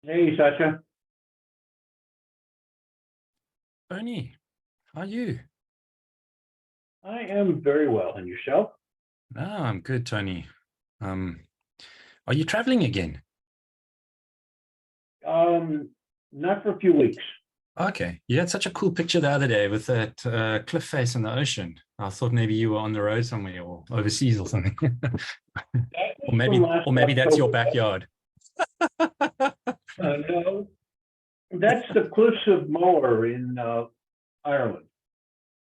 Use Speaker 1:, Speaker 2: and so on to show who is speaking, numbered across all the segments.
Speaker 1: Hey, Sasha.
Speaker 2: Tony, how are you?
Speaker 1: I am very well. And yourself?
Speaker 2: No, I'm good, Tony. Are you traveling again?
Speaker 1: Not for a few weeks.
Speaker 2: Okay, you had such a cool picture the other day with that cliff face in the ocean. I thought maybe you were on the road somewhere or overseas or something.
Speaker 1: That
Speaker 2: or
Speaker 1: was from
Speaker 2: maybe,
Speaker 1: last
Speaker 2: or maybe that's your
Speaker 1: October.
Speaker 2: backyard.
Speaker 1: No, that's the cliffs of Moher in Ireland.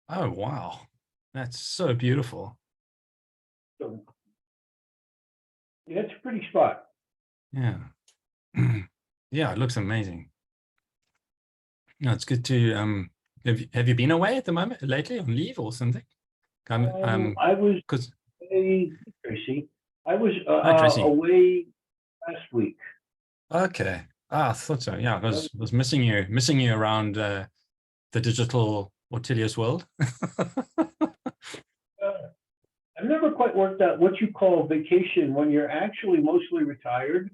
Speaker 2: Oh, wow. That's so beautiful.
Speaker 1: So, yeah, it's a pretty spot.
Speaker 2: Yeah. Yeah, it looks amazing. No, it's good to have you been away at the moment lately on leave or something?
Speaker 1: I was
Speaker 2: Because
Speaker 1: away, Tracy. I was
Speaker 2: hi Tracy.
Speaker 1: away last week.
Speaker 2: Okay. Ah, I thought so. Yeah, I
Speaker 1: I was,
Speaker 2: was missing you around the digital Ortelius world.
Speaker 1: I've never quite worked out what you call vacation when you're actually mostly retired.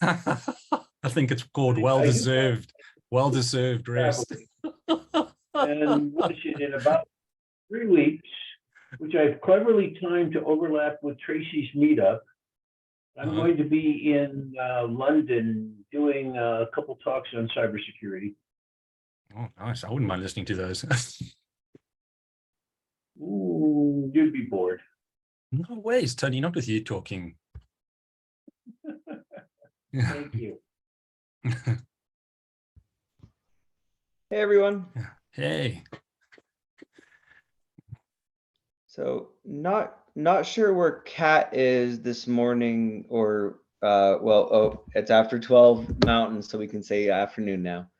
Speaker 2: I think it's called
Speaker 1: I do
Speaker 2: well deserved
Speaker 1: travel,
Speaker 2: rest.
Speaker 1: and what is it, in about 3 weeks, which I've cleverly timed to overlap with Tracy's meetup. I'm
Speaker 2: Uh-huh.
Speaker 1: going to be in London doing a couple talks on cybersecurity.
Speaker 2: Oh, nice. I wouldn't mind listening to those.
Speaker 1: Ooh, you'd be bored.
Speaker 2: No ways, Tony, not with you talking.
Speaker 1: Thank you.
Speaker 3: Hey everyone.
Speaker 2: Hey.
Speaker 3: So not sure where Kat is this morning, or well, it's after 12 Mountain, so we can say afternoon now.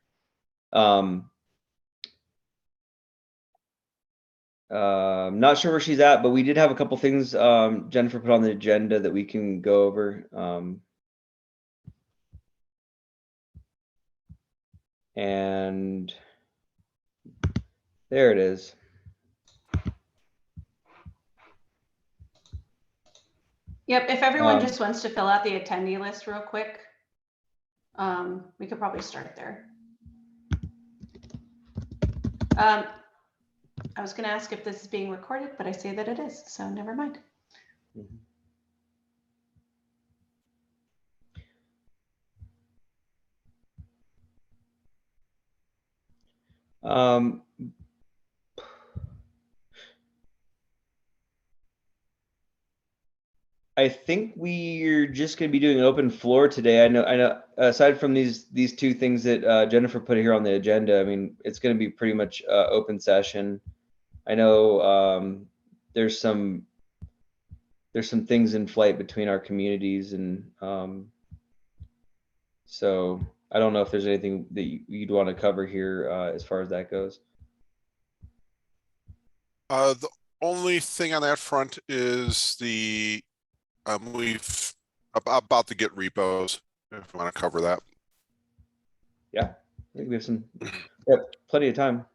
Speaker 3: Not sure where she's at, but we did have a couple things Jennifer put on the agenda that we can go over. And there it is.
Speaker 4: Yep, if everyone just wants to fill out the attendee list real quick, we could probably start there. I was going to ask if this is being recorded, but I say that it is, so never mind.
Speaker 3: I think we're just going to be doing an open floor today. I know. Aside from these two things that Jennifer put here on the agenda, I mean, it's going to be pretty much open session. I know there's some things in flight between our communities, and so I don't know if there's anything that you'd want to cover here as far as that goes.
Speaker 5: The only thing on that front is the we've about to get repos, if you want to cover that.
Speaker 3: Yeah, I think we have plenty of time.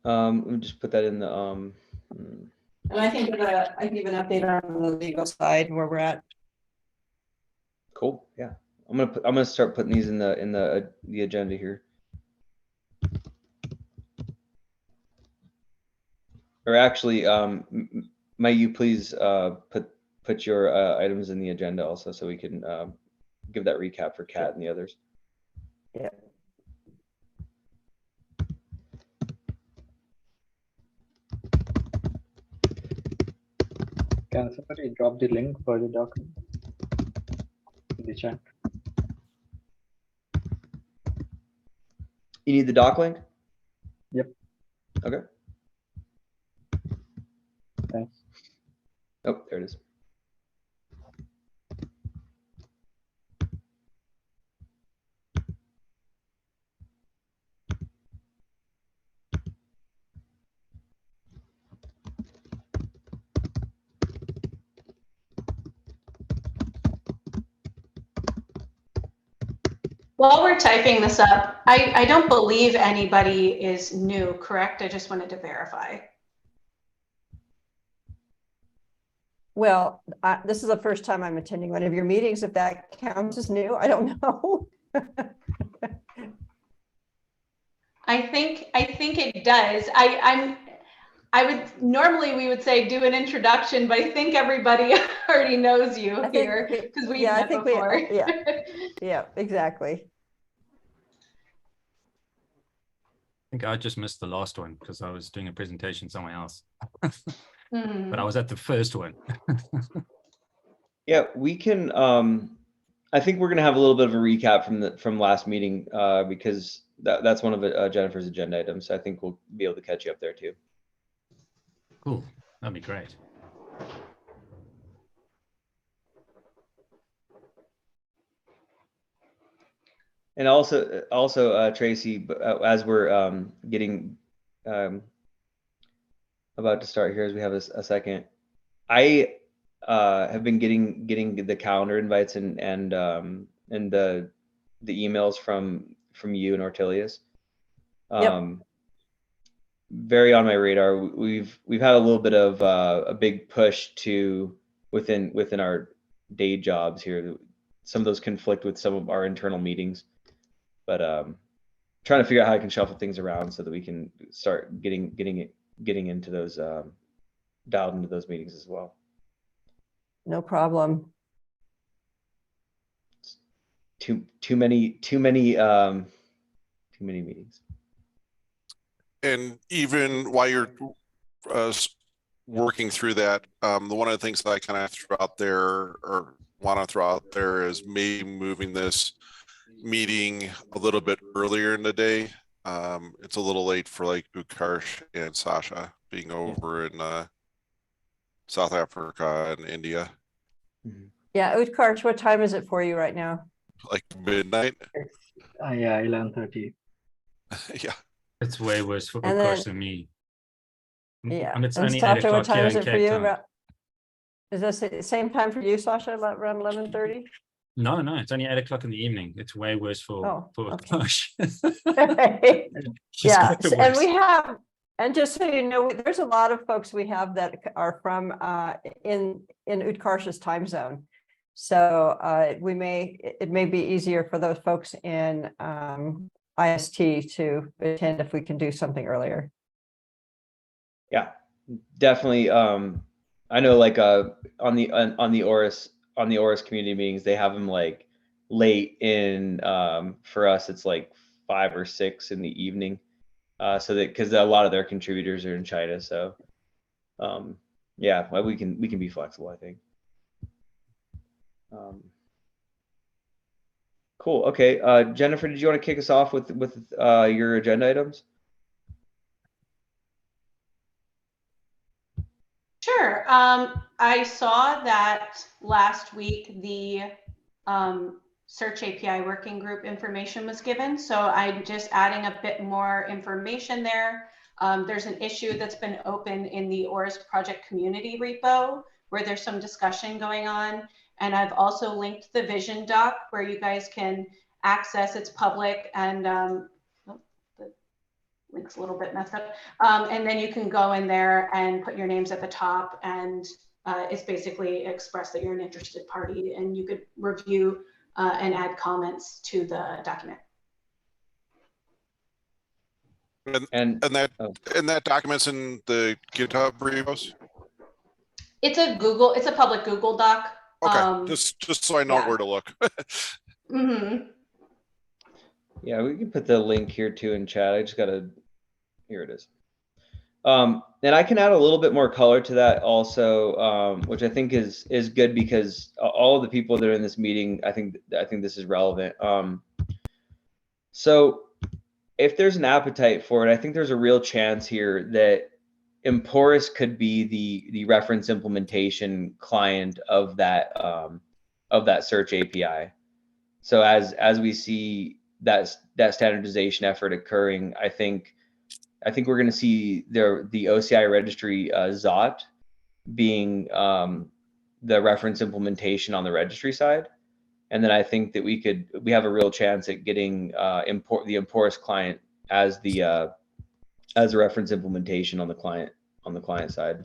Speaker 3: Let me just put that in the
Speaker 6: And I can give an update on the legal side where we're at.
Speaker 3: Cool. Yeah, I'm gonna start putting these in the agenda here. Or actually, might you please put your items in the agenda also, so we can give that recap for Kat and the others.
Speaker 6: Yeah.
Speaker 7: Can somebody drop the link for the document in the chat?
Speaker 3: You need the doc link?
Speaker 7: Yep.
Speaker 3: Okay.
Speaker 7: Thanks.
Speaker 3: Oh, there it is.
Speaker 4: While we're typing this up, I don't believe anybody is new, correct? I just wanted to verify.
Speaker 8: Well, this is the first time I'm attending one of your meetings. If that counts as new, I don't know.
Speaker 4: I think it does. We would say do an introduction, but I think everybody already knows you here because we've met before.
Speaker 8: Yeah, exactly.
Speaker 2: I think I just missed the last one because I was doing a presentation somewhere else.
Speaker 4: Mhm.
Speaker 2: But I was at the first one.
Speaker 3: Yeah, we can. I think we're gonna have a little bit of a recap from last meeting because that's one of Jennifer's agenda items. So I think we'll be able to catch you up there too.
Speaker 2: Cool. That'd be great.
Speaker 3: And also Tracy, as we're getting about to start here, as we have a second, I have been getting the calendar invites and the emails from you and Ortelius. Very on my radar. We've had a little bit of a big push to within our day jobs here. Some of those conflict with some of our internal meetings, but trying to figure out how I can shuffle things around so that we can start getting into those dialed into those meetings as well.
Speaker 8: No problem.
Speaker 3: Too many meetings.
Speaker 5: And even while you're working through that, one of the things that I kind of threw out there or want to throw out there is maybe moving this meeting a little bit earlier in the day. It's a little late for like Utkarsh and Sasha being over in South Africa and India.
Speaker 8: Yeah, Utkarsh, what time is it for you right now?
Speaker 5: Like midnight.
Speaker 7: Yeah, 11:30.
Speaker 5: Yeah.
Speaker 2: It's way worse for
Speaker 8: And
Speaker 2: Utkarsh
Speaker 8: then-
Speaker 2: than me.
Speaker 8: Yeah.
Speaker 2: And it's
Speaker 8: And
Speaker 2: only 8
Speaker 8: Sasha, what
Speaker 2: o'clock
Speaker 8: time
Speaker 2: here
Speaker 8: is
Speaker 2: in
Speaker 8: it for
Speaker 2: Cape
Speaker 8: you?
Speaker 2: Town.
Speaker 8: Is this the same time for you, Sasha, about around 11:30?
Speaker 2: No, it's only 8 o'clock in the evening. It's way worse for
Speaker 8: okay.
Speaker 2: Utkarsh.
Speaker 8: Yeah,
Speaker 2: got the
Speaker 8: and
Speaker 2: worst.
Speaker 8: we have, and just so you know, there's a lot of folks we have that are from in Utkarsh's time zone. So it may be easier for those folks in IST to attend if we can do something earlier.
Speaker 3: Yeah, definitely. I know, like on the Oris community meetings, they have them like late in. For us, it's like 5 or 6 in the evening. So that because a lot of their contributors are in China, so yeah, well, we can be flexible, I think. Cool. Okay, Jennifer, did you want to kick us off with your agenda items?
Speaker 4: Sure. I saw that last week the Search API working group information was given. So I'm just adding a bit more information there. There's an issue that's been open in the ORIS project community repo where there's some discussion going on. And I've also linked the vision doc where you guys can access, it's public, and the link's a little bit messed up. And then you can go in there and put your names at the top, and it's basically express that you're an interested party, and you could review and add comments to the document.
Speaker 3: And
Speaker 5: that document's in the GitHub repos.
Speaker 4: It's a public Google Doc.
Speaker 5: Okay, just so I know where to look.
Speaker 4: Mm-hmm.
Speaker 3: Yeah, we can put the link here too in chat. I just gotta, here it is. And I can add a little bit more color to that also, which I think is good because all of the people that are in this meeting, I think this is relevant. So if there's an appetite for it, I think there's a real chance here that Emporous could be the reference implementation client of that search API. So as we see that standardization effort occurring, I think we're going to see the OCI registry ZOT being the reference implementation on the registry side, and then I think that we have a real chance at getting the Emporous client as the reference implementation on the client side.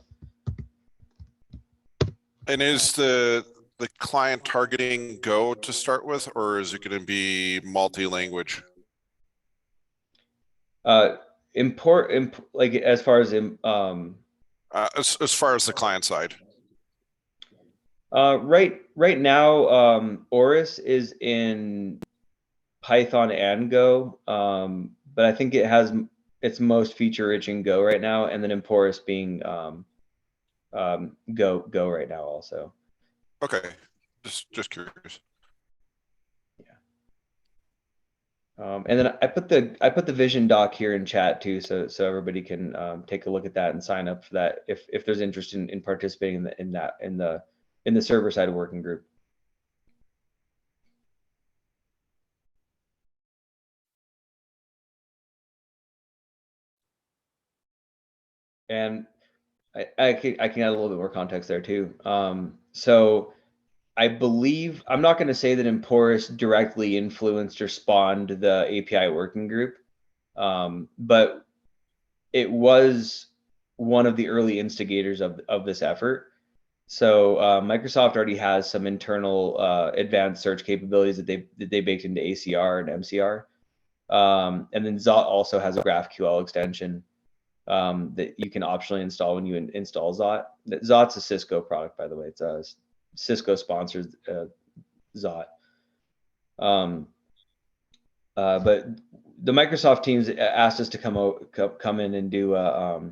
Speaker 5: And is the client targeting Go to start with, or is it going to be multi-language?
Speaker 3: Like as far as
Speaker 5: As far as the client side.
Speaker 3: right now, Oris is in Python and Go, but I think it has its most feature rich in Go right now, and then Emporous being Go right now also.
Speaker 5: Okay, just curious.
Speaker 3: And then I put the vision doc here in chat too, so everybody can take a look at that and sign up for that if there's interest in participating in the server side working group. And I can add a little bit more context there too. So I believe, I'm not going to say that Emporous directly influenced or spawned the API working group, but it was one of the early instigators of this effort. So Microsoft already has some internal advanced search capabilities that they baked into ACR and MCR. And then Zot also has a GraphQL extension that you can optionally install when you install Zot. Zot's a Cisco product, by the way. It's a Cisco sponsored Zot. But the Microsoft teams asked us to come in and do a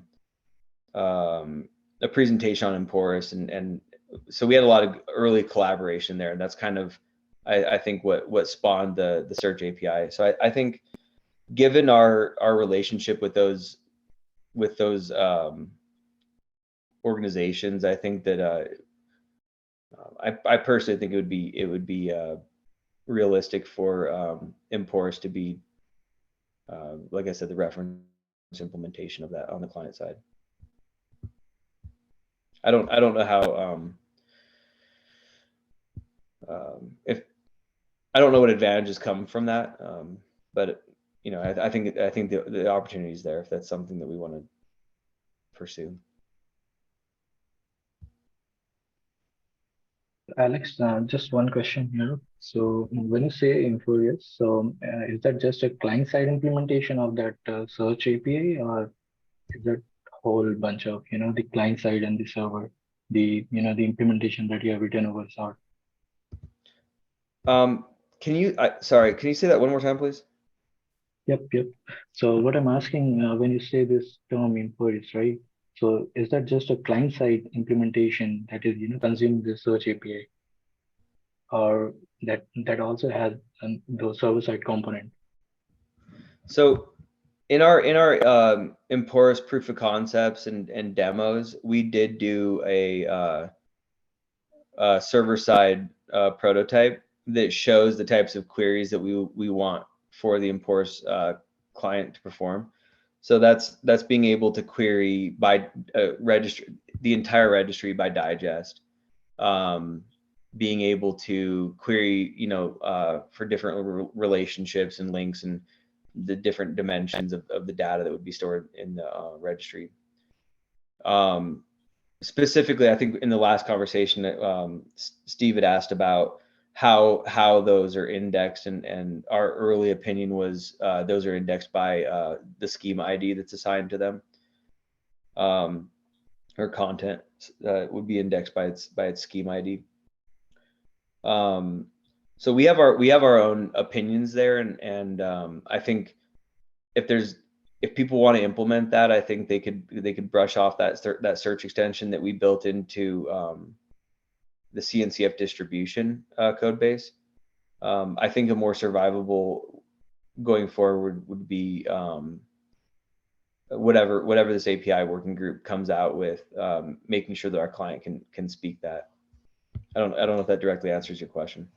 Speaker 3: presentation on Emporous, and so we had a lot of early collaboration there, and that's kind of I think what spawned the search API. So I think given our relationship with those organizations, I think that I personally think it would be realistic for Emporous to be, like I said, the reference implementation of that on the client side. I don't know how if I don't know what advantages come from that, but you know, I think the opportunity is there if that's something that we want to pursue.
Speaker 7: Alex, just one question here. So when you say Emporous, so is that just a client-side implementation of that search API, or is that whole bunch of, you know, the client side and the server, the, you know, the implementation that you have written over Zot?
Speaker 3: Can you say that one more time, please?
Speaker 7: Yep. So what I'm asking, when you say this term Emporous, right? So is that just a client-side implementation that is, you know, consuming the search API, or that also has the server-side component? So
Speaker 3: in our Emporous proof of concepts and demos, we did do a server-side prototype that shows the types of queries that we want for the Emporous client to perform. So that's being able to query by registry, the entire registry by digest, being able to query, you know, for different relationships and links and the different dimensions of the data that would be stored in the registry. Specifically, I think in the last conversation that Steve had asked about how those are indexed, and our early opinion was those are indexed by the schema ID that's assigned to them, or content would be indexed by its schema ID. So we have our own opinions there, and I think if people want to implement that, I think they could brush off that search extension that we built into the CNCF distribution code base. I think a more survivable going forward would be whatever this API working group comes out with, making sure that our client can speak that. I don't know if that directly answers your question.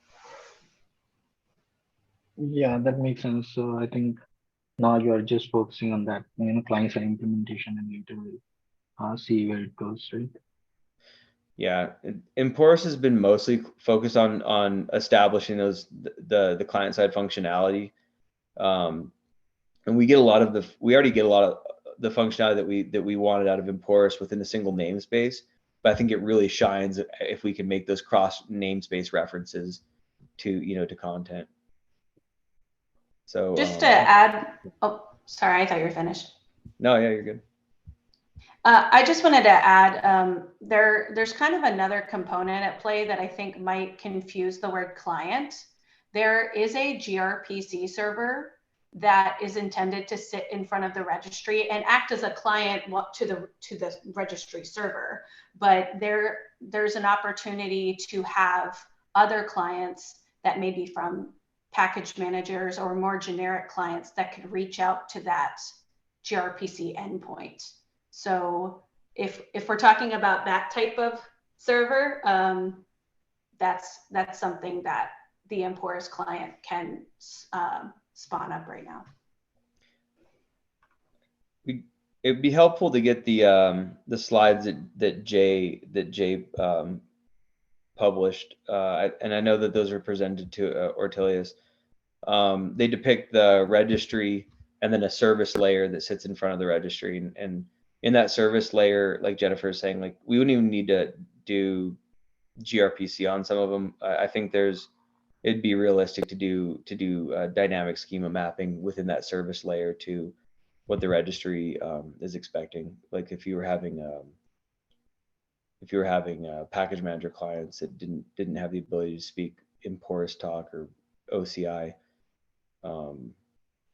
Speaker 7: Yeah, that makes sense. So I think now you are just focusing on that, you know, client-side implementation, and later we'll see where it goes, right?
Speaker 3: Yeah, Emporous has been mostly focused on establishing the client side functionality, and we already get a lot of the functionality that we wanted out of Emporous within a single namespace. but I think it really shines if we can make those cross namespace references to, to content. So
Speaker 4: just to add, oh, sorry, I thought you were finished.
Speaker 3: no, yeah, you're good.
Speaker 4: I just wanted to add, there's kind of another component at play that I think might confuse the word client. There is a gRPC server that is intended to sit in front of the registry and act as a client to the registry server. But there's an opportunity to have other clients that may be from package managers or more generic clients that could reach out to that gRPC endpoint. So if we're talking about that type of server, that's something that the Emporous client can spawn up right now.
Speaker 3: It'd be helpful to get the slides that Jay published, and I know that those are presented to Ortelius. They depict the registry and then a service layer that sits in front of the registry, and in that service layer, like Jennifer is saying, like we wouldn't even need to do gRPC on some of them. I think it'd be realistic to do dynamic schema mapping within that service layer to what the registry is expecting. Like if you were having package manager clients that didn't have the ability to speak Emporous talk or OCI,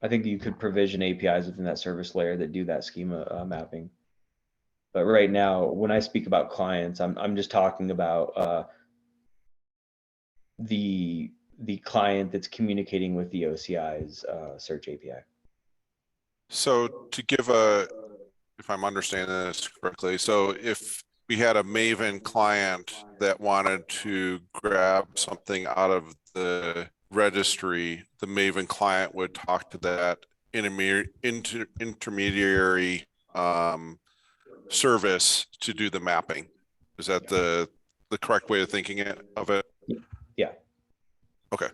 Speaker 3: I think you could provision APIs within that service layer that do that schema mapping. But right now, when I speak about clients, I'm just talking about the client that's communicating with the OCI's search API.
Speaker 5: So to give if I'm understanding this correctly, so if we had a Maven client that wanted to grab something out of the registry, the Maven client would talk to that intermediary service to do the mapping. Is that the correct way of thinking of it?
Speaker 3: Yeah.
Speaker 5: Okay.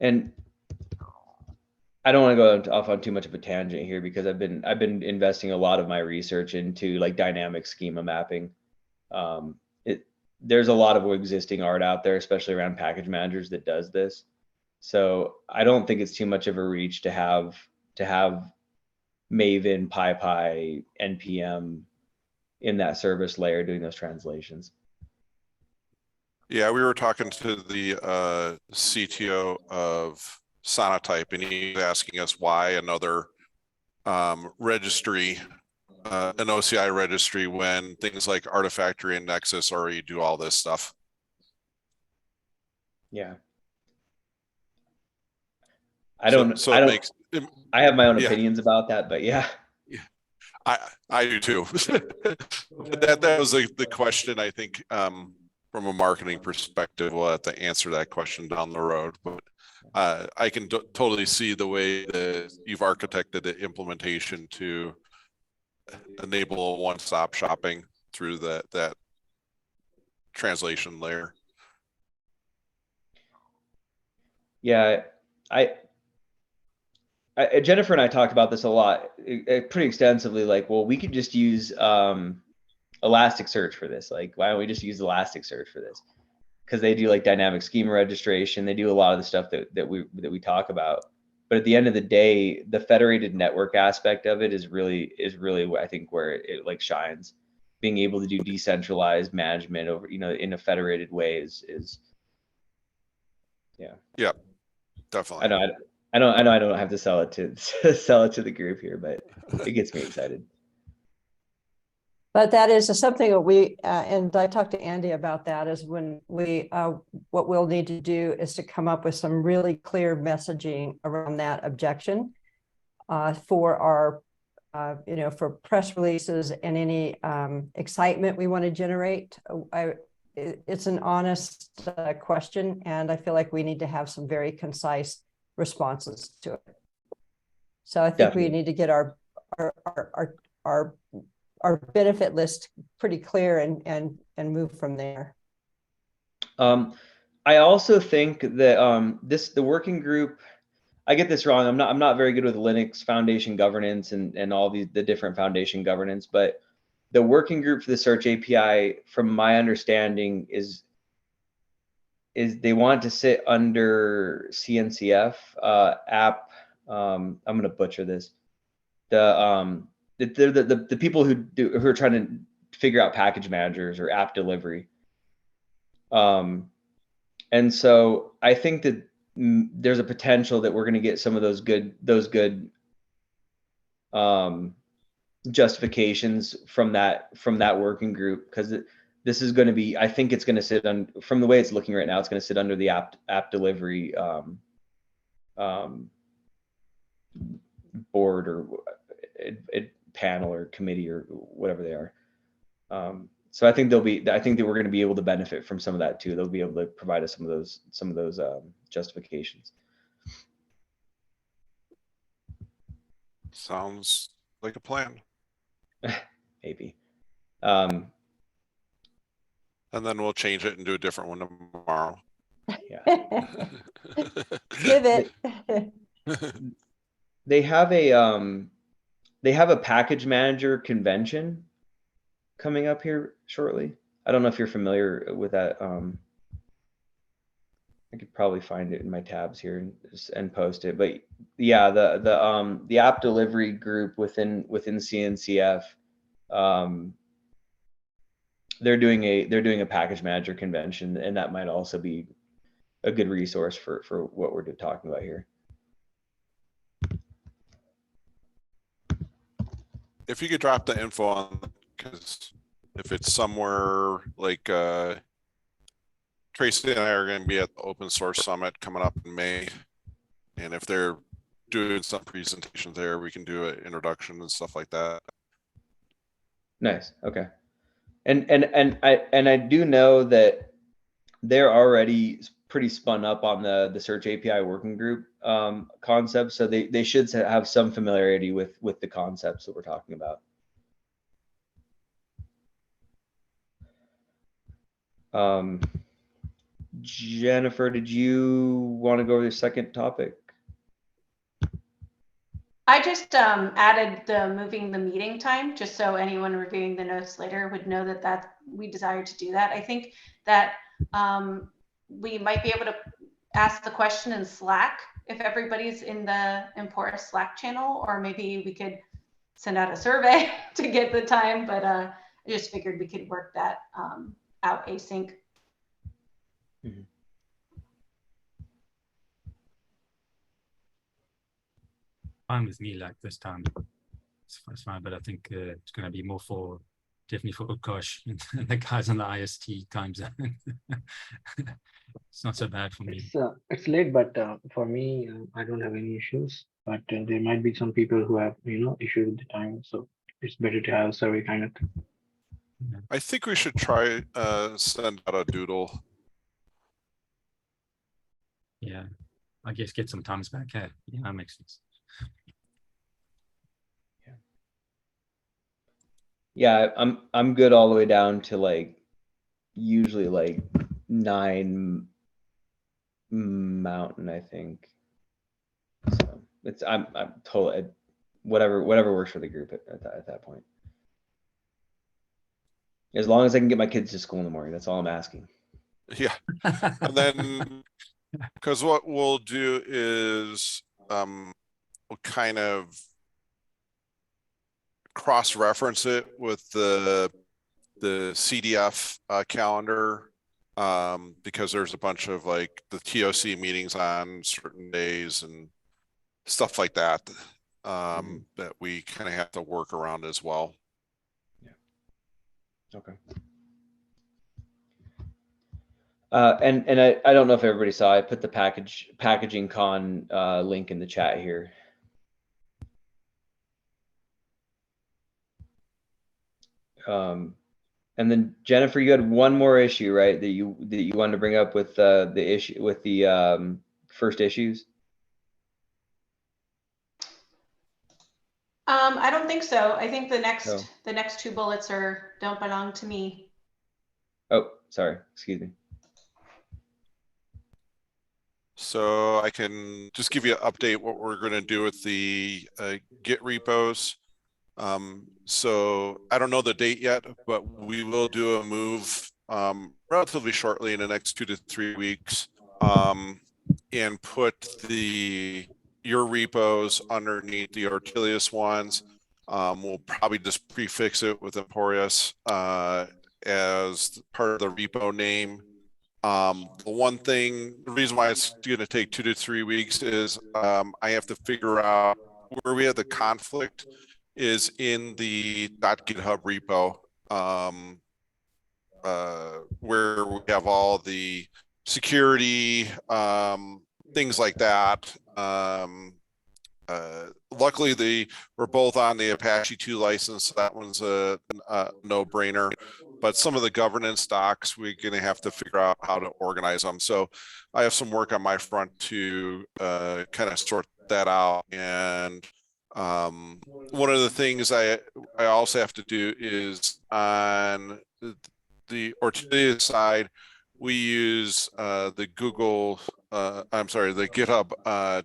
Speaker 3: And I don't want to go off on too much of a tangent here because I've been investing a lot of my research into like dynamic schema mapping. There's a lot of existing art out there, especially around package managers that does this. So I don't think it's too much of a reach to have Maven, PyPy, NPM in that service layer doing those translations.
Speaker 5: Yeah, we were talking to the CTO of Sonatype, and he was asking us why another registry, an OCI registry, when things like Artifactory and Nexus already do all this stuff.
Speaker 3: Yeah.
Speaker 5: I
Speaker 3: have my own
Speaker 5: yeah.
Speaker 3: opinions about that, but yeah.
Speaker 5: I do too. that was the question, I think, from a marketing perspective. We'll have to answer that question down the road, but I can totally see the way that you've architected the implementation to enable one-stop shopping through that translation layer.
Speaker 3: Yeah, Jennifer and I talked about this a lot, pretty extensively. Like, well, we could just use Elasticsearch for this. Like, why don't we just use Elasticsearch for this? Because they do like dynamic schema registration. They do a lot of the stuff that we talk about. But at the end of the day, the federated network aspect of it is really I think where it like shines. Being able to do decentralized management over, in a federated way is yeah.
Speaker 5: Yeah, definitely.
Speaker 3: I know I don't have to sell it to the group here, but it gets me excited.
Speaker 8: But that is something that we, and I talked to Andy about that, is when we, what we'll need to do is to come up with some really clear messaging around that objection for our, for press releases and any excitement we want to generate. It's an honest question, and I feel like we need to have some very concise responses to it. So I think
Speaker 3: Definitely.
Speaker 8: we need to get our benefit list pretty clear and move from there.
Speaker 3: I also think that the working group, I get this wrong. I'm not very good with Linux Foundation governance and all the different foundation governance, but the working group for the search API, from my understanding, is they want to sit under CNCF app. I'm going to butcher this. The people who are trying to figure out package managers or app delivery. And so I think that there's a potential that we're going to get some of those good justifications from that working group, because this is going to be, I think it's going to sit on, from the way it's looking right now, it's going to sit under the app delivery board or panel or committee or whatever they are. So I think that we're going to be able to benefit from some of that too. They'll be able to provide us some of those justifications.
Speaker 5: Sounds like a plan.
Speaker 3: Maybe.
Speaker 5: And then we'll change it and do a different one tomorrow.
Speaker 3: Yeah.
Speaker 8: Pivot.
Speaker 3: They have a package manager convention coming up here shortly. I don't know if you're familiar with that. I could probably find it in my tabs here and post it. But yeah, the app delivery group within CNCF, they're doing a package manager convention, and that might also be a good resource for what we're talking about here.
Speaker 5: If you could drop the info on, because if it's somewhere like Tracy and I are going to be at the Open Source Summit coming up in May, and if they're doing some presentations there, we can do an introduction and stuff like that.
Speaker 3: Nice. Okay. And I do know that they're already pretty spun up on the search API working group concept, so they should have some familiarity with the concepts that we're talking about. Jennifer, did you want to go over the second topic?
Speaker 4: I just added the moving the meeting time, just so anyone reviewing the notes later would know that we desire to do that. I think that we might be able to ask the question in Slack if everybody's in the Emporous Slack channel, or maybe we could send out a survey to get the time, but I just figured we could work that out async.
Speaker 3: Mm-hmm.
Speaker 2: Fine with me like this time. It's fine, but I think it's going to be more definitely for Utkarsh and the guys on the IST time zone. It's not so bad for me.
Speaker 7: It's late, but for me, I don't have any issues. But there might be some people who have issues with the time, so it's better to have a survey kind of thing.
Speaker 2: Yeah.
Speaker 5: I think we should try send out a doodle.
Speaker 2: Yeah, I guess get some times back. Yeah, that makes sense.
Speaker 3: Yeah, I'm good all the way down to usually 9 Mountain, I think. So I'm totally whatever works for the group at that point. As long as I can get my kids to school in the morning, that's all I'm asking.
Speaker 5: Yeah, and then because what we'll do is we'll kind of cross-reference it with the CDF calendar, because there's a bunch of the TOC meetings on certain days and stuff like that, that we kind of have to work around as well.
Speaker 3: Yeah. Okay. And I don't know if everybody saw, I put the packaging con link in the chat here. And then Jennifer, you had one more issue, right? That you wanted to bring up with the issue with the first issues.
Speaker 4: I don't think so. I think the next two bullets don't belong to me.
Speaker 3: Oh, sorry. Excuse me.
Speaker 5: So I can just give you an update what we're going to do with the Git repos. So I don't know the date yet, but we will do a move relatively shortly in the next 2 to 3 weeks, and put your repos underneath the Ortelius ones. We'll probably just prefix it with Emporous as part of the repo name. The reason why it's going to take 2 to 3 weeks is I have to figure out where we have the conflict is in the .github repo, where we have all the security, things like that. Luckily, we're both on the Apache 2 license. So that one's a no-brainer. But some of the governance docs, we're going to have to figure out how to organize them. So I have some work on my front to kind of sort that out. And one of the things I also have to do is on the Ortelius side, we use the GitHub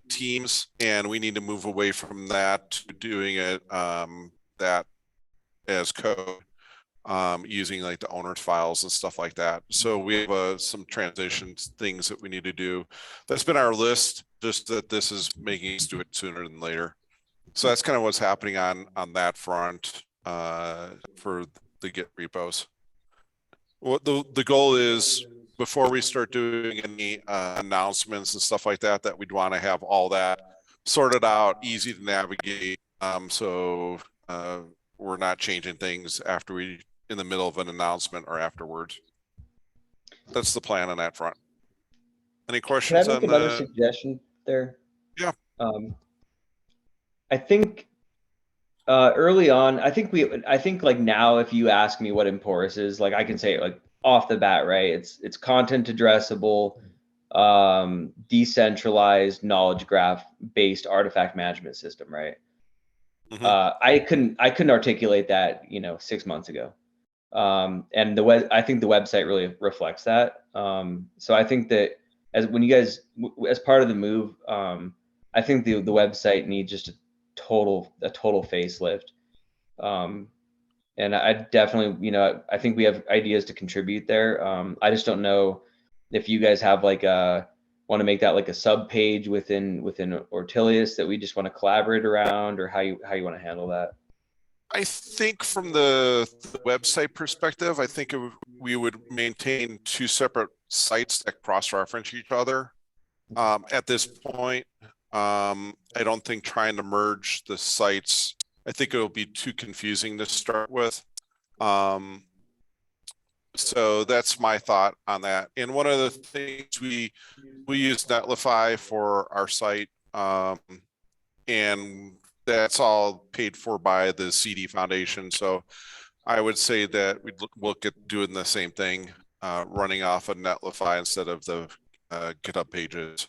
Speaker 5: Teams, and we need to move away from that to doing it that as code, using like the owner's files and stuff like that. So we have some transition things that we need to do. That's been our list, just that this is making us do it sooner than later. So that's kind of what's happening on that front for the Git repos. What the goal is, before we start doing any announcements and stuff like that, that we'd want to have all that sorted out, easy to navigate, so we're not changing things after in the middle of an announcement or afterwards. That's the plan on that front. Any questions?
Speaker 3: Can I make another suggestion there?
Speaker 5: Yeah.
Speaker 3: I think early on, I think like now, if you ask me what Emporous is, like I can say it like off the bat, right? It's content addressable, decentralized knowledge graph based artifact management system, right? I couldn't articulate that, 6 months ago. And I think the website really reflects that. So I think that as part of the move, I think the website needs just a total facelift. And I definitely, I think we have ideas to contribute there. I just don't know if you guys have want to make that like a sub page within Ortelius that we just want to collaborate around, or how you want to handle that.
Speaker 5: I think from the website perspective, I think we would maintain 2 separate sites that cross-reference each other. At this point, I don't think trying to merge the sites, I think it'll be too confusing to start with. So that's my thought on that. And one of the things we use Netlify for our site, and that's all paid for by the CD Foundation. So I would say that we'd look at doing the same thing, running off of Netlify instead of the GitHub pages.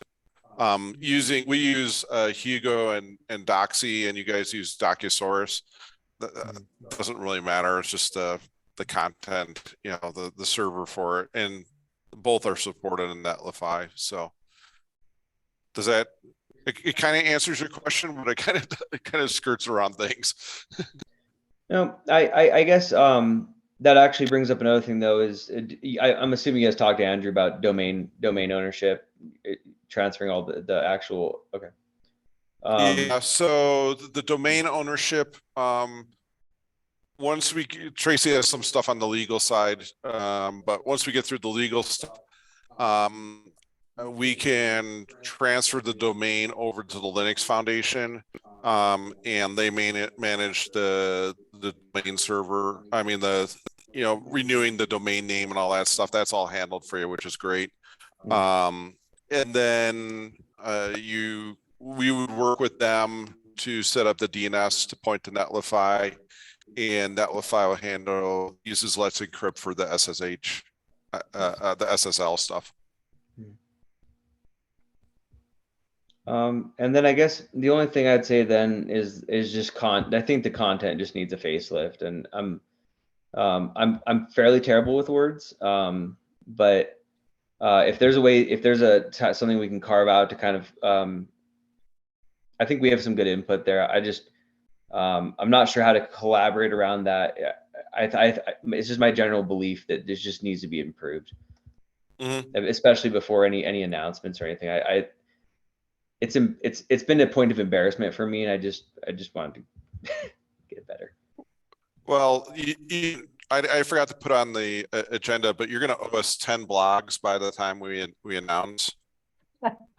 Speaker 5: We use Hugo and Doxy, and you guys use Docusaurus. That doesn't really matter. It's just the content, the server for it, and both are supported in Netlify. So does that? It kind of answers your question, but it kind of skirts around things.
Speaker 3: No, I guess that actually brings up another thing though. Is I'm assuming you guys talked to Andrew about domain ownership, transferring all the actual. Okay.
Speaker 5: Yeah. So the domain ownership. Once Tracy has some stuff on the legal side, but once we get through the legal stuff, we can transfer the domain over to the Linux Foundation, and they manage the domain server. I mean, renewing the domain name and all that stuff. That's all handled for you, which is great. And then we would work with them to set up the DNS to point to Netlify, and Netlify uses Let's Encrypt for the SSH, the SSL stuff.
Speaker 3: And then I guess the only thing I'd say then is just I think the content just needs a facelift, and I'm fairly terrible with words, but if there's a way, if there's something we can carve out to kind of, I think we have some good input there. I'm not sure how to collaborate around that. It's just my general belief that this just needs to be improved, especially before any announcements or anything. It's been a point of embarrassment for me, and I just wanted to get better.
Speaker 5: Well, I forgot to put on the agenda, but you're going to owe us 10 blogs by the time we announce.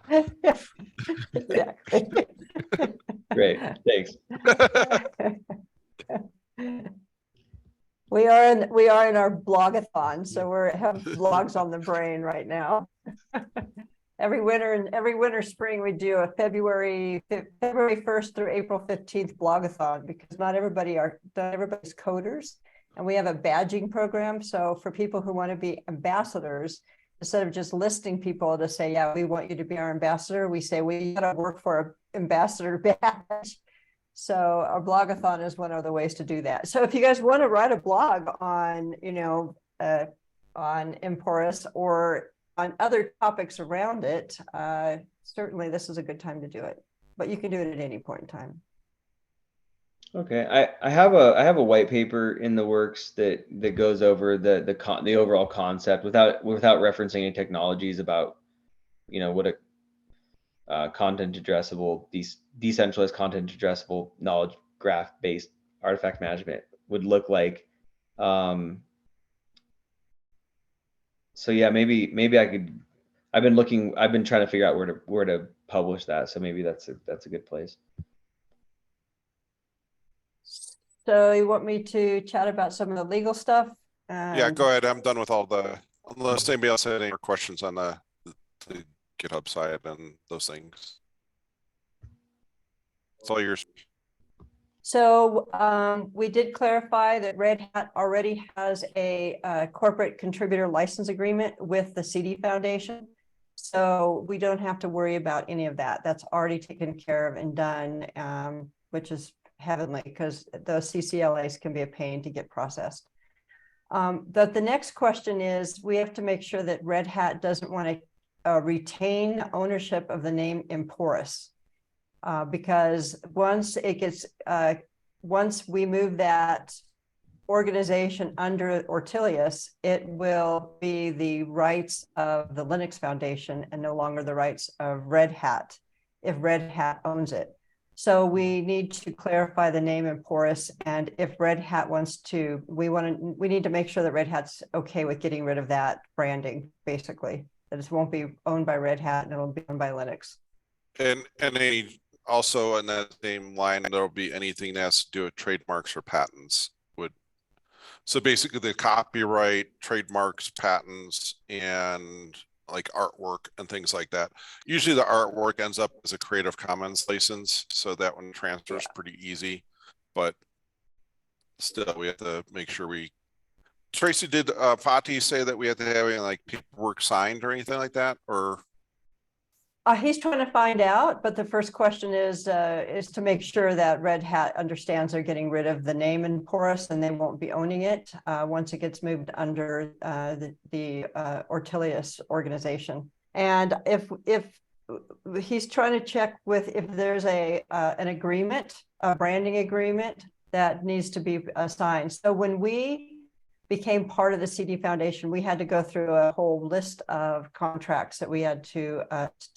Speaker 8: Exactly.
Speaker 3: Great, thanks.
Speaker 8: We are in our blogathon, so we have blogs on the brain right now. Every winter, spring, we do a February 1st through April 15th blogathon, because not everybody's coders, and we have a badging program. So for people who want to be ambassadors, instead of just listing people to say, yeah, we want you to be our ambassador, we say, we got to work for an ambassador badge. So our blogathon is one of the ways to do that. So if you guys want to write a blog on, on Emporous or on other topics around it, certainly this is a good time to do it, but you can do it at any point in time. Okay, I have a white paper in the works that goes over the overall concept without referencing any technologies about, what a content addressable, decentralized content addressable knowledge graph based artifact management would look like. So yeah, maybe I could. I've been trying to figure out where to publish that. So maybe that's a good place. So you want me to chat about some of the legal stuff?
Speaker 5: Yeah, go ahead. I'm done with unless anybody else had any more questions on the GitHub side and those things. It's all yours.
Speaker 8: So we did clarify that Red Hat already has a corporate contributor license agreement with the CD Foundation. So we don't have to worry about any of that. That's already taken care of and done, which is heavenly, because those CCLAs can be a pain to get processed. But the next question is, we have to make sure that Red Hat doesn't want to retain ownership of the name Emporous. Because once we move that organization under Ortelius, it will be the rights of the Linux Foundation and no longer the rights of Red Hat if Red Hat owns it. So we need to clarify the name Emporous, and if Red Hat wants to, we need to make sure that Red Hat's okay with getting rid of that branding, basically, that it won't be owned by Red Hat and it'll be owned by Linux.
Speaker 5: And also in that same line, there'll be anything that has to do with trademarks or patents. So basically the copyright, trademarks, patents, and like artwork and things like that. Usually the artwork ends up as a Creative Commons license, so that one transfers pretty easy, but still we have to make sure Tracy, did Fatih say that we have to have any like paperwork signed or anything like that, or?
Speaker 8: He's trying to find out, but the first question is to make sure that Red Hat understands they're getting rid of the name Emporous and they won't be owning it once it gets moved under the Ortelius organization. And if he's trying to check with if there's an agreement, a branding agreement that needs to be signed. So when we became part of the CD Foundation, we had to go through a whole list of contracts that we had to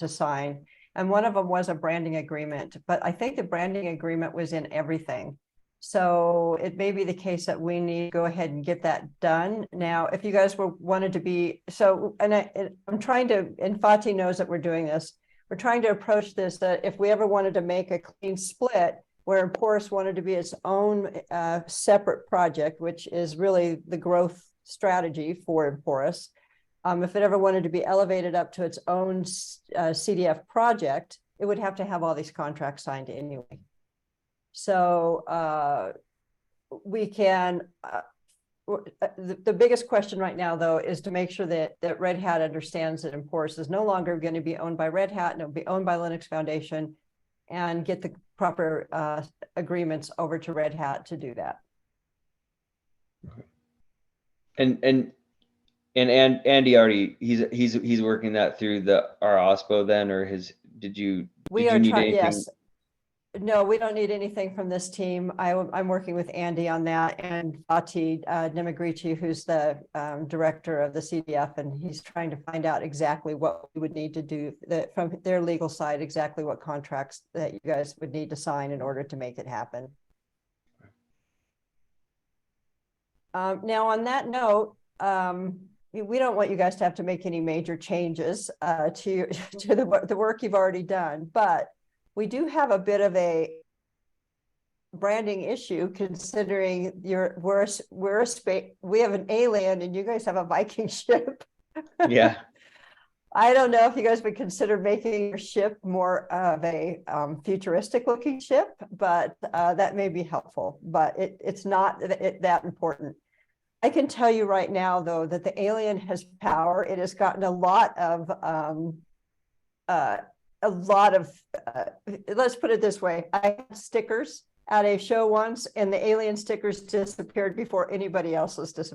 Speaker 8: sign. And one of them was a branding agreement, but I think the branding agreement was in everything. So it may be the case that we need to go ahead and get that done. Now, if you guys wanted to be, I'm trying to, and Fatih knows that we're doing this, we're trying to approach this, that if we ever wanted to make a clean split, where Emporous wanted to be its own separate project, which is really the growth strategy for Emporous. If it ever wanted to be elevated up to its own CDF project, it would have to have all these contracts signed anyway. So we can, the biggest question right now, though, is to make sure that Red Hat understands that Emporous is no longer going to be owned by Red Hat, and it'll be owned by Linux Foundation, and get the proper agreements over to Red Hat to do that. And Andy already he's working that through our OSPO then, or did you need anything? Yes. No, we don't need anything from this team. I'm working with Andy on that, and Fatih Nemagrici, who's the director of the CDF, and he's trying to find out exactly what we would need to do from their legal side, exactly what contracts that you guys would need to sign in order to make it happen. Now, on that note, we don't want you guys to have to make any major changes to the work you've already done, but we do have a bit of a branding issue, considering we're a space, we have an alien and you guys have a Viking ship.
Speaker 3: Yeah.
Speaker 8: I don't know if you guys would consider making your ship more of a futuristic looking ship, but that may be helpful, but it's not that important. I can tell you right now, though, that the alien has power. It has gotten a lot of, let's put it this way. I had stickers at a show once, and the alien stickers disappeared before anybody else's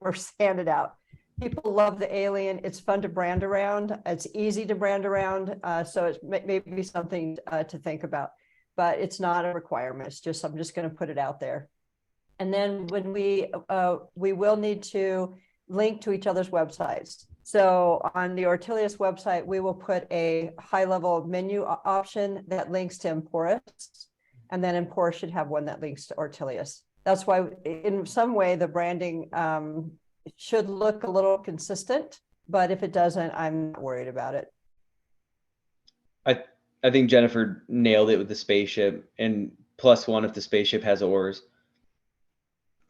Speaker 8: were handed out. People love the alien. It's fun to brand around. It's easy to brand around. So it may be something to think about, but it's not a requirement. It's just, I'm just going to put it out there. And then when we will need to link to each other's websites. So on the Ortelius website, we will put a high-level menu option that links to Emporous, and then Emporous should have one that links to Ortelius. That's why in some way the branding should look a little consistent, but if it doesn't, I'm not worried about it.
Speaker 3: I think Jennifer nailed it with the spaceship, and +1 if the spaceship has oars.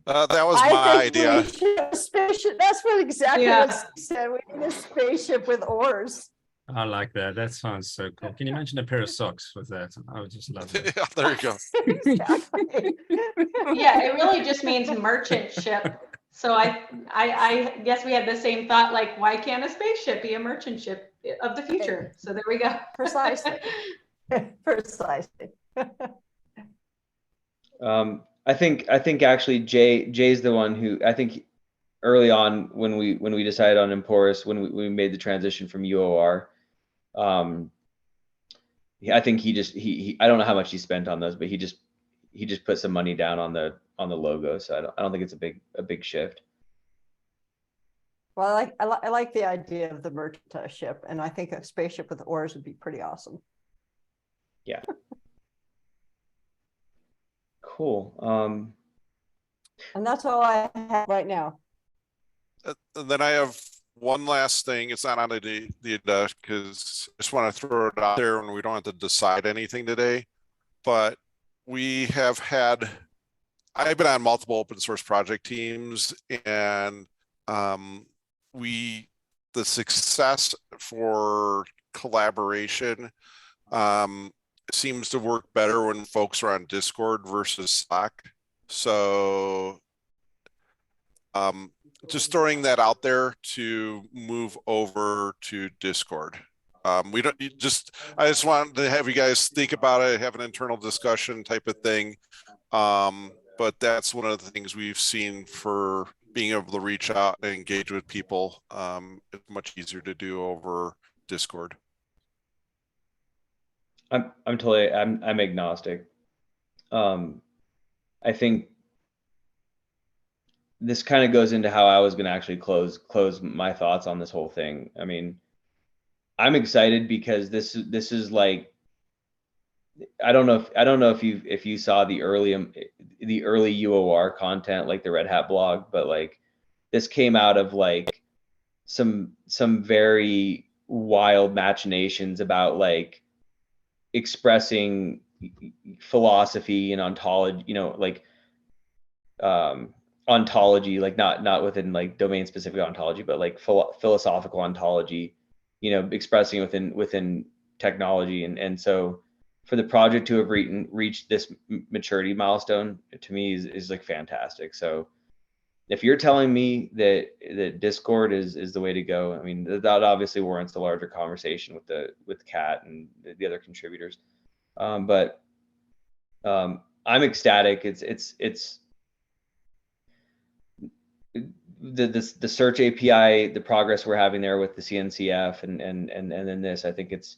Speaker 5: That was my idea.
Speaker 8: Spaceship. That's what exactly what she said. We need a spaceship with oars.
Speaker 2: I like that. That sounds so cool. Can you imagine a pair of socks with that? I would just love that.
Speaker 5: Yeah, there you go.
Speaker 8: Exactly.
Speaker 4: Yeah, it really just means merchant ship. So I guess we had the same thought, like, why can't a spaceship be a merchant ship of the future? So there we go.
Speaker 8: Precisely. Precisely.
Speaker 3: I think actually Jay's the one who, I think early on when we decided on Emporous, when we made the transition from UOR, I think he I don't know how much he spent on those, but he just put some money down on the logo. So I don't think it's a big shift.
Speaker 8: Well, I like the idea of the merchant ship, and I think a spaceship with oars would be pretty awesome.
Speaker 3: Yeah. Cool.
Speaker 8: And that's all I have right now.
Speaker 5: And then I have one last thing. It's not on the agenda because I just want to throw it out there, and we don't have to decide anything today. But we have had, I've been on multiple open source project teams, and the success for collaboration seems to work better when folks are on Discord versus Slack. So just throwing that out there to move over to Discord. We don't I just want to have you guys think about it, have an internal discussion type of thing. But that's one of the things we've seen for being able to reach out and engage with people. It's much easier to do over Discord.
Speaker 3: I'm agnostic. I think this kind of goes into how I was going to actually close my thoughts on this whole thing. I mean, I'm excited because this is like, I don't know if you saw the early UOR content, like the Red Hat blog, but like this came out of like some very wild machinations about like expressing philosophy and ontology, like ontology, like not within like domain specific ontology, but like philosophical ontology, expressing within technology. And so for the project to have reached this maturity milestone, to me is like fantastic. So if you're telling me that Discord is the way to go, I mean, that obviously warrants a larger conversation with Kat and the other contributors. But I'm ecstatic. It's the search API, the progress we're having there with the CNCF and then this, I think it's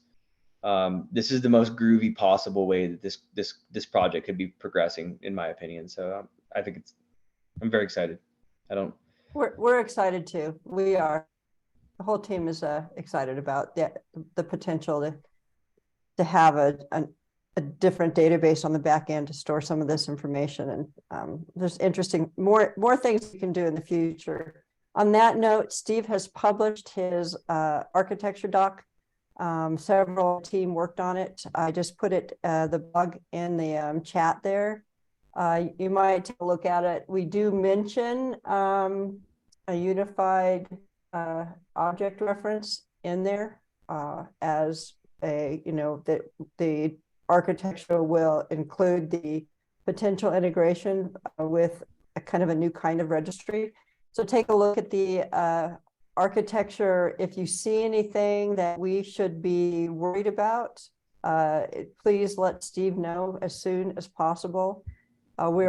Speaker 3: this is the most groovy possible way that this project could be progressing, in my opinion. So I think I'm very excited.
Speaker 8: We're excited too. We are. The whole team is excited about the potential to have a different database on the back end to store some of this information. And there's interesting more things we can do in the future. On that note, Steve has published his architecture doc. Several team worked on it. I just put it the bug in the chat there. You might take a look at it. We do mention a unified object reference in there as a, that the architecture will include the potential integration with a kind of a new kind of registry. So take a look at the architecture. If you see anything that we should be worried about, please let Steve know as soon as possible. We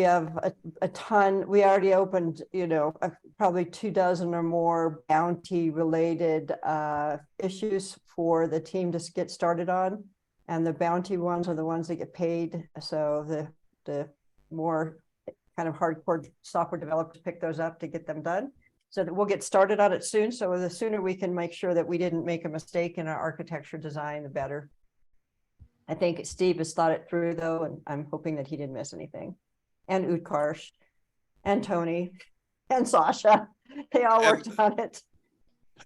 Speaker 8: have a ton. We already opened, probably 24 or more bounty related issues for the team to get started on. And the bounty ones are the ones that get paid. So the more kind of hardcore software developers pick those up to get them done. So that we'll get started on it soon. So the sooner we can make sure that we didn't make a mistake in our architecture design, the better. I think Steve has thought it through though, and I'm hoping that he didn't miss anything. And Utkarsh, and Tony, and Sasha, they all worked on it.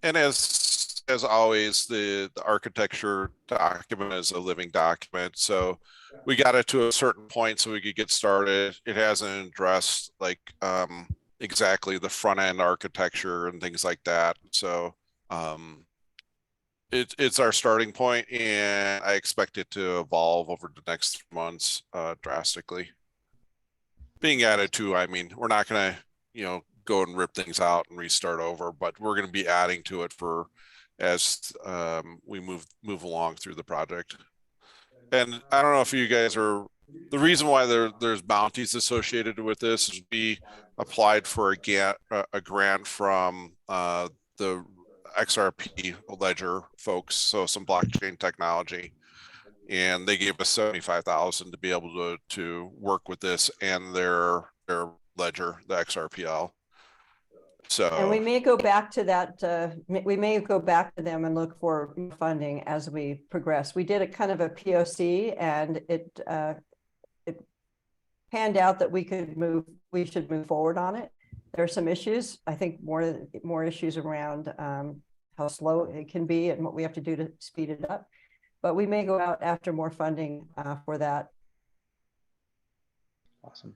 Speaker 5: And as always, the architecture document is a living document. So we got it to a certain point so we could get started. It hasn't addressed like exactly the front end architecture and things like that. So it's our starting point, and I expect it to evolve over the next 3 months drastically. Being added to, I mean, we're not going to, go and rip things out and restart over, but we're going to be adding to it as we move along through the project. And I don't know if you guys are, the reason why there's bounties associated with this is we applied for a grant from the XRP ledger folks, so some blockchain technology, and they gave us $75,000 to be able to work with this and their ledger, the XRPL. So,
Speaker 8: and we may go back to that. We may go back to them and look for funding as we progress. We did a kind of a POC, and it panned out that we should move forward on it. There are some issues. I think more issues around how slow it can be and what we have to do to speed it up. But we may go out after more funding for that.
Speaker 3: Awesome.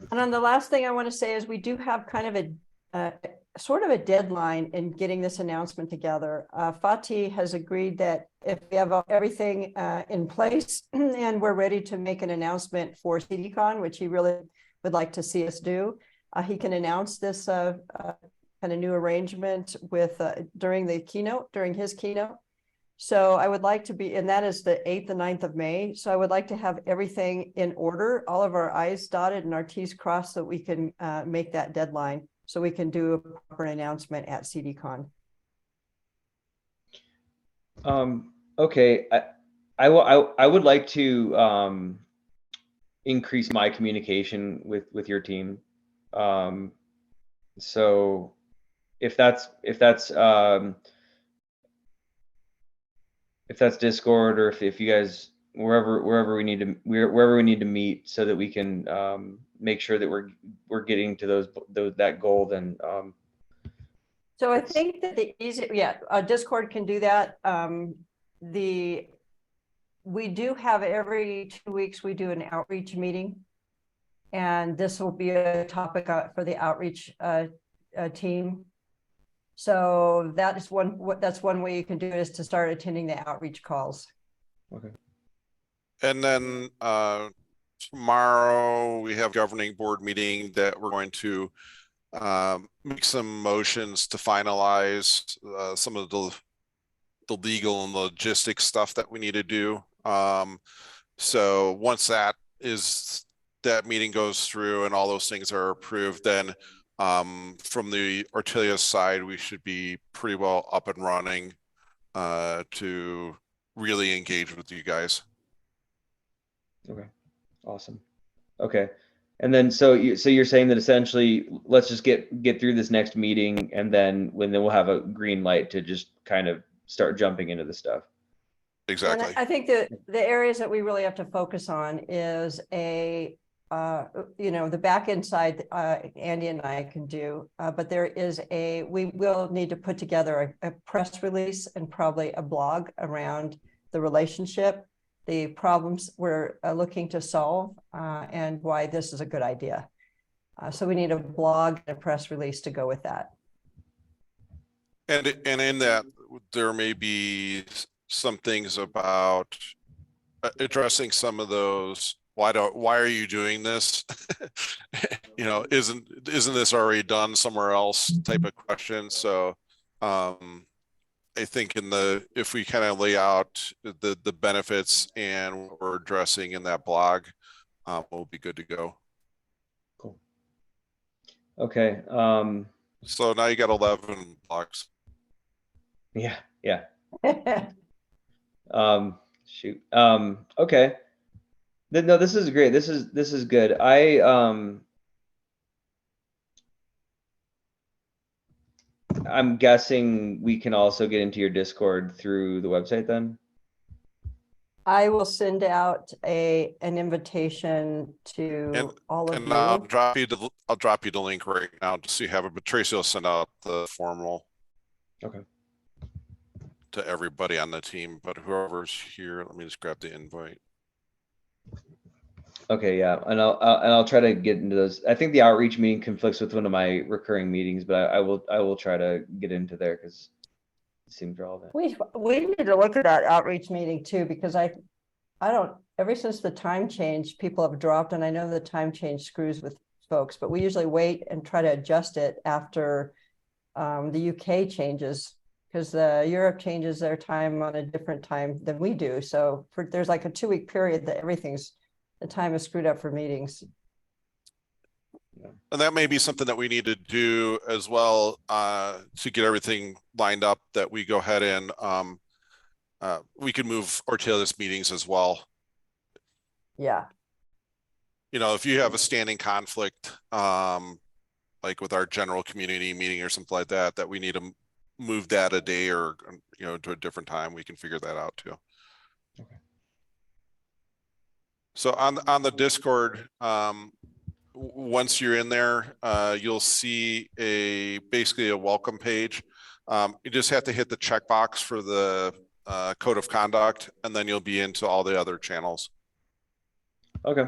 Speaker 8: And then the last thing I want to say is we do have kind of a sort of a deadline in getting this announcement together. Fatih has agreed that if we have everything in place and we're ready to make an announcement for CDCon, which he really would like to see us do, he can announce this kind of new arrangement with during his keynote. So I would like to be, and that is the 8th and 9th of May. So I would like to have everything in order, all of our I's dotted and our T's crossed, so we can make that deadline, so we can do a proper announcement at CDCon.
Speaker 3: Okay, I would like to increase my communication with your team. So if that's Discord, or if you guys wherever we need to meet, so that we can make sure that we're getting to that goal, then
Speaker 8: so I think that Discord can do that. We do have every 2 weeks we do an outreach meeting, and this will be a topic for the outreach team. So that's one way you can do it, is to start attending the outreach calls.
Speaker 3: Okay.
Speaker 5: And then tomorrow we have governing board meeting that we're going to make some motions to finalize some of the legal and logistics stuff that we need to do. So once that meeting goes through and all those things are approved, then from the Ortelius side, we should be pretty well up and running to really engage with you guys.
Speaker 3: Okay, awesome. Okay, and then so you're saying that essentially let's just get through this next meeting, and then we'll have a green light to just kind of start jumping into the stuff.
Speaker 5: Exactly.
Speaker 8: And I think that the areas that we really have to focus on is the back end side, Andy and I can do, but we will need to put together a press release and probably a blog around the relationship, the problems we're looking to solve, and why this is a good idea. So we need a blog and a press release to go with that.
Speaker 5: And in that, there may be some things about addressing some of those. Why are you doing this? You know, isn't this already done somewhere else type of question? So I think if we kind of lay out the benefits and what we're addressing in that blog, we'll be good to go.
Speaker 3: Cool. Okay.
Speaker 5: So now you got 11 blogs.
Speaker 3: Yeah. Shoot. Okay. No, this is great. This is good. I'm guessing we can also get into your Discord through the website then?
Speaker 8: I will send out an invitation to all of you.
Speaker 5: I'll drop you the link right now just so you have it, but Tracy will send out the formal.
Speaker 3: Okay.
Speaker 5: To everybody on the team, but whoever's here, let me just grab the invite.
Speaker 3: Okay, yeah, and I'll try to get into those. I think the outreach meeting conflicts with one of my recurring meetings, but I will try to get into there because it seems relevant.
Speaker 8: We need to look at that outreach meeting too, because I don't, ever since the time change, people have dropped, and I know the time change screws with folks, but we usually wait and try to adjust it after the UK changes, because Europe changes their time on a different time than we do. So there's like a 2-week period that the time is screwed up for meetings.
Speaker 5: And that may be something that we need to do as well to get everything lined up, that we go ahead and we can move Ortelius meetings as well.
Speaker 8: Yeah.
Speaker 5: You know, if you have a standing conflict, like with our general community meeting or something like that, that we need to move that a day or, you know, to a different time, we can figure that out too.
Speaker 3: Okay.
Speaker 5: So on the Discord, once you're in there, you'll see basically a welcome page. You just have to hit the checkbox for the code of conduct, and then you'll be into all the other channels. Okay.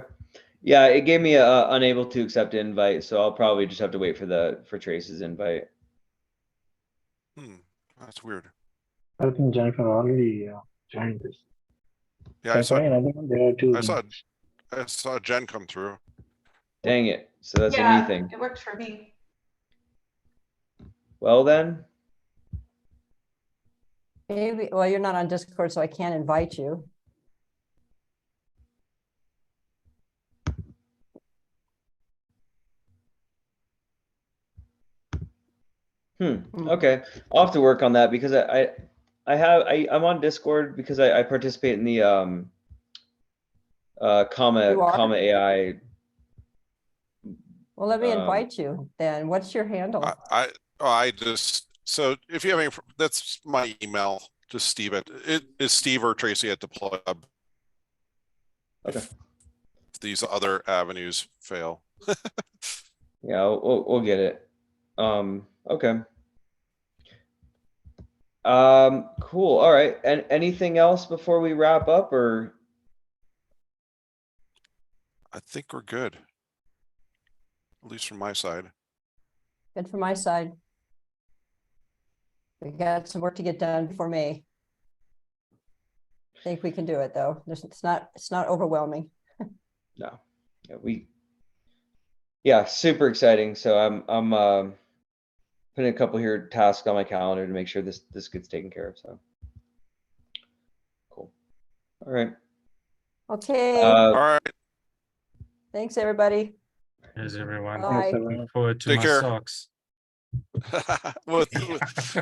Speaker 3: Yeah, it gave me a unable to accept invite, so I'll probably just have to wait for Trace's invite.
Speaker 5: That's weird.
Speaker 7: I think Jennifer already joined this.
Speaker 5: Yeah,
Speaker 7: there are two.
Speaker 5: I saw Jen come through.
Speaker 3: Dang it. So that's a me thing.
Speaker 4: It works for me.
Speaker 3: Well then.
Speaker 8: Maybe, well, you're not on Discord, so I can't invite you.
Speaker 3: Okay. I'll have to work on that because I'm on Discord because I participate in the comma AI.
Speaker 8: Well, let me invite you then. What's your handle?
Speaker 5: I just, so if you have any, that's my email, just Steve it is Steve or Tracy at Deploy.
Speaker 3: Okay.
Speaker 5: If these other avenues fail.
Speaker 3: Yeah, we'll get it. Okay. Cool. All right. And anything else before we wrap up, or?
Speaker 5: I think we're good. At least from my side.
Speaker 8: Good from my side. We got some work to get done before May. I think we can do it though. It's not overwhelming.
Speaker 3: No. Yeah, super exciting. So I'm putting a couple here tasks on my calendar to make sure this gets taken care of. So cool. All right.
Speaker 8: Okay.
Speaker 5: All right.
Speaker 8: Thanks everybody.
Speaker 2: There's everyone.
Speaker 8: Bye.
Speaker 2: Looking forward to
Speaker 5: Take
Speaker 2: my
Speaker 5: care.
Speaker 2: socks.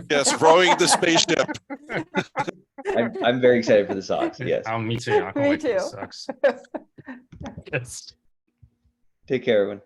Speaker 5: Yes, rowing the spaceship.
Speaker 3: I'm very excited for the socks. Yes.
Speaker 2: Oh, me too. I can't
Speaker 8: Me
Speaker 2: wait for the
Speaker 8: too.
Speaker 2: socks. Yes.
Speaker 3: Take care, everyone.